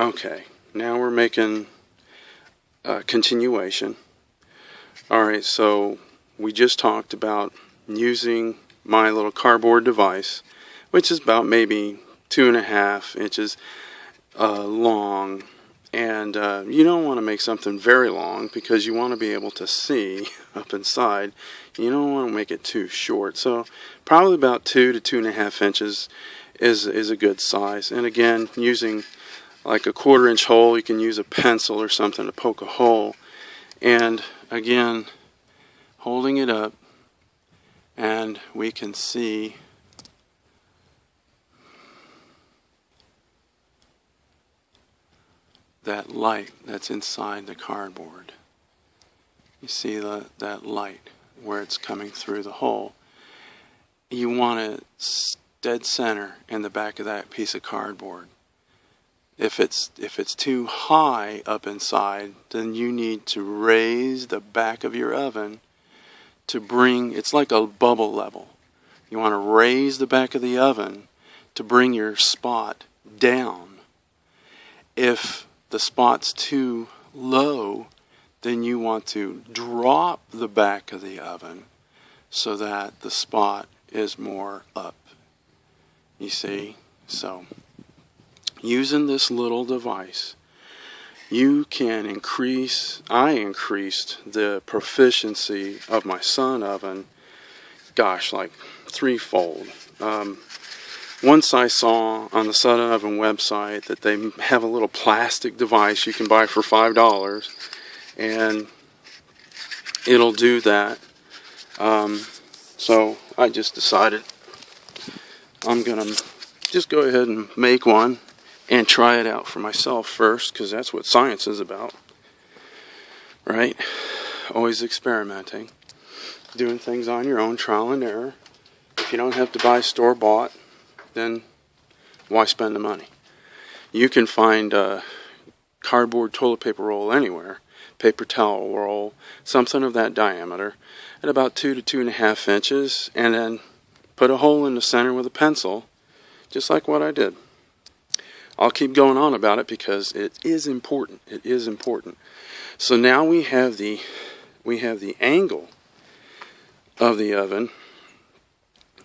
Okay, now we're making a continuation. Alright, so we just talked about using my little cardboard device, which is about maybe 2.5 inches long, and you don't want to make something very long because you want to be able to see up inside. You don't want to make it too short, so probably about 2 to 2.5 inches is a good size. And again, using like a 1/4 inch hole, you can use a pencil or something to poke a hole, and again, holding it up, and we can see that light that's inside the cardboard. You see that light where it's coming through the hole. You want it dead center in the back of that piece of cardboard. If it's too high up inside, then you need to raise the back of your oven to bring, it's like a bubble level. You want to raise the back of the oven to bring your spot down. If the spot's too low, then you want to drop the back of the oven so that the spot is more up. You see? So, using this little device, you can I increased the proficiency of my sun oven, gosh, like 3-fold. Once I saw on the Sun Oven website that they have a little plastic device you can buy for $5, and it'll do that. So I just decided I'm going to just go ahead and make one and try it out for myself first, because that's what science is about, right? Always experimenting, doing things on your own, trial and error. If you don't have to buy store-bought, then why spend the money? You can find a cardboard toilet paper roll anywhere, paper towel roll, something of that diameter, at about 2 to 2.5 inches, and then put a hole in the center with a pencil, just like what I did. I'll keep going on about it because it is important. It is important. So now we have the angle of the oven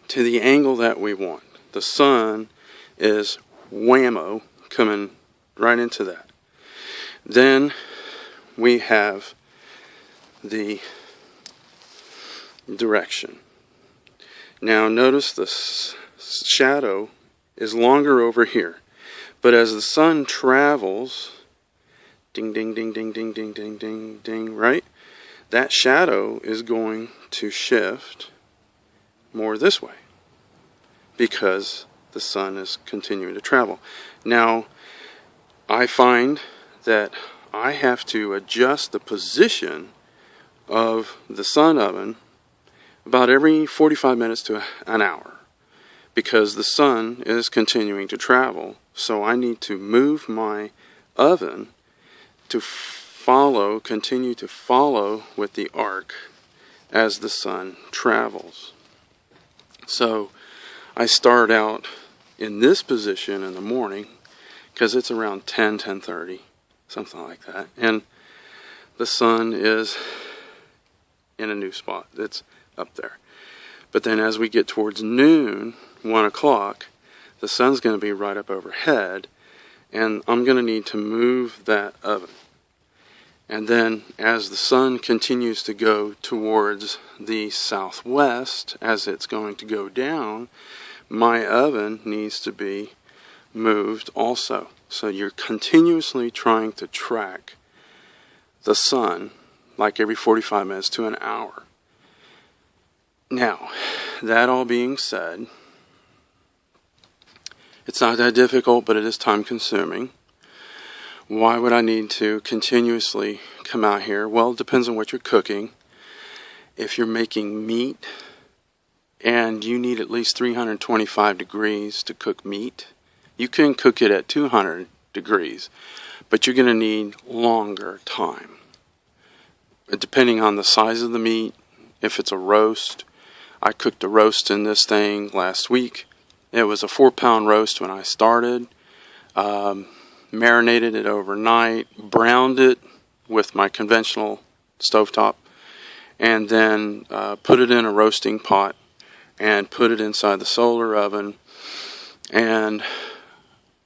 to the angle that we want. The sun is whammo coming right into that. Then we have the direction. Now notice the shadow is longer over here. But as the sun travels, ding, ding, ding, ding, ding, ding, ding, ding, ding, right? That shadow is going to shift more this way because the sun is continuing to travel. Now, I find that I have to adjust the position of the sun oven about every 45 minutes to an hour, because the sun is continuing to travel. So I need to move my oven to continue to follow with the arc as the sun travels. So I start out in this position in the morning because it's around 10:30, something like that. And the sun is in a new spot. It's up there. But then as we get towards noon, 1 o'clock, the sun's going to be right up overhead, and I'm going to need to move that oven. And then as the sun continues to go towards the southwest, as it's going to go down, my oven needs to be moved also. So you're continuously trying to track the sun like every 45 minutes to an hour. Now, that all being said, it's not that difficult, but it is time consuming. Why would I need to continuously come out here? Well, it depends on what you're cooking. If you're making meat and you need at least 325 degrees to cook meat, you can cook it at 200 degrees, but you're going to need longer time. Depending on the size of the meat, if it's a roast, I cooked a roast in this thing last week. It was a 4-pound roast when I started. marinated it overnight, browned it with my conventional stovetop, and then put it in a roasting pot and put it inside the solar oven, and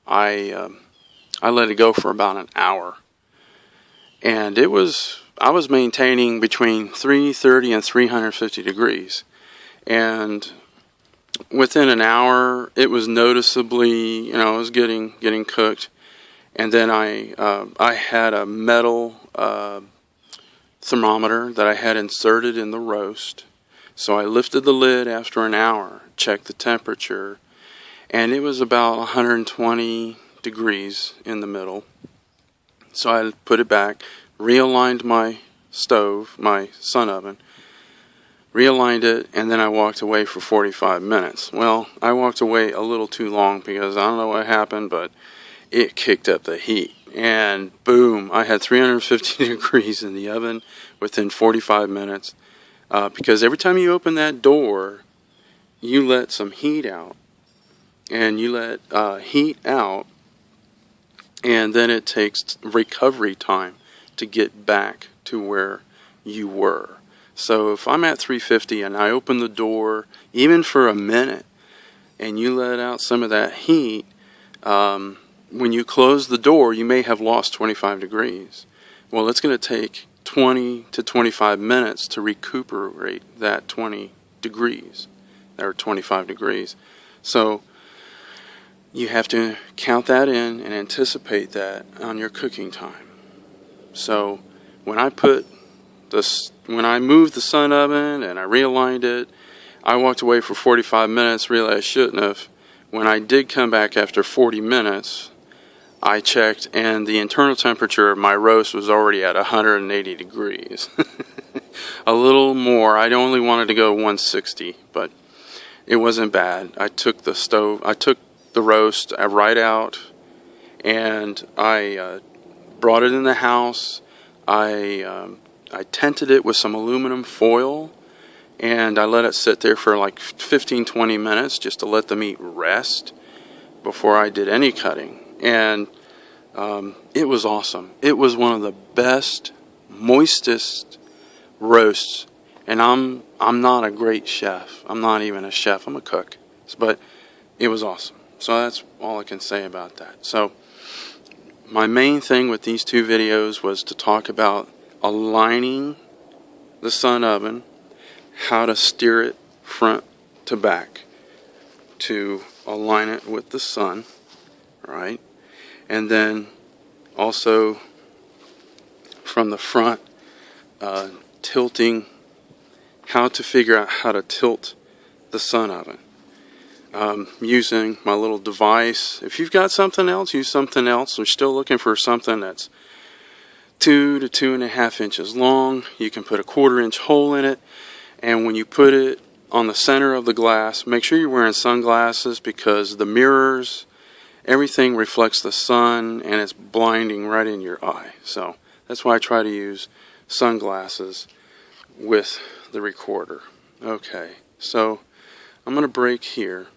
I let it go for about an hour, and I was maintaining between 330 and 350 degrees, and within an hour it was noticeably, it was getting cooked. And then I had a metal thermometer that I had inserted in the roast. So I lifted the lid after an hour, checked the temperature, and it was about 120 degrees in the middle. So I put it back, realigned my stove, my sun oven, realigned it, and then I walked away for 45 minutes. Well, I walked away a little too long because I don't know what happened, but it kicked up the heat, and boom, I had 350 degrees in the oven within 45 minutes, because every time you open that door, you let some heat out, and you let heat out, and then it takes recovery time to get back to where you were. So if I'm at 350 and I open the door, even for a minute, and you let out some of that heat, when you close the door, you may have lost 25 degrees. Well, it's going to take 20 to 25 minutes to recuperate that 20 degrees, or 25 degrees. So you have to count that in and anticipate that on your cooking time. So when I moved the sun oven and I realigned it, I walked away for 45 minutes, realized I shouldn't have. When I did come back after 40 minutes, I checked, and the internal temperature of my roast was already at 180 degrees. A little more. I only wanted to go 160, but it wasn't bad. I took the roast right out, and I brought it in the house. I tented it with some aluminum foil, and I let it sit there for like 15-20 minutes just to let the meat rest before I did any cutting. And it was awesome. It was one of the best, moistest roasts. And I'm not a great chef. I'm not even a chef. I'm a cook. But it was awesome. So that's all I can say about that. So my main thing with these two videos was to talk about aligning the sun oven, how to steer it front to back to align it with the sun, right? And then also from the front, tilting, how to figure out how to tilt the sun oven. Using my little device. If you've got something else, use something else. I'm still looking for something that's 2 to 2.5 inches long. You can put a 1/4 inch hole in it, and when you put it on the center of the glass, make sure you're wearing sunglasses, because the mirrors, everything reflects the sun and it's blinding right in your eye. So that's why I try to use sunglasses with the recorder. Okay, so I'm going to break here,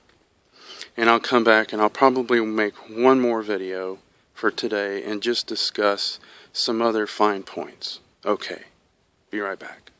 and I'll come back and I'll probably make one more video for today and just discuss some other fine points. Okay, be right back.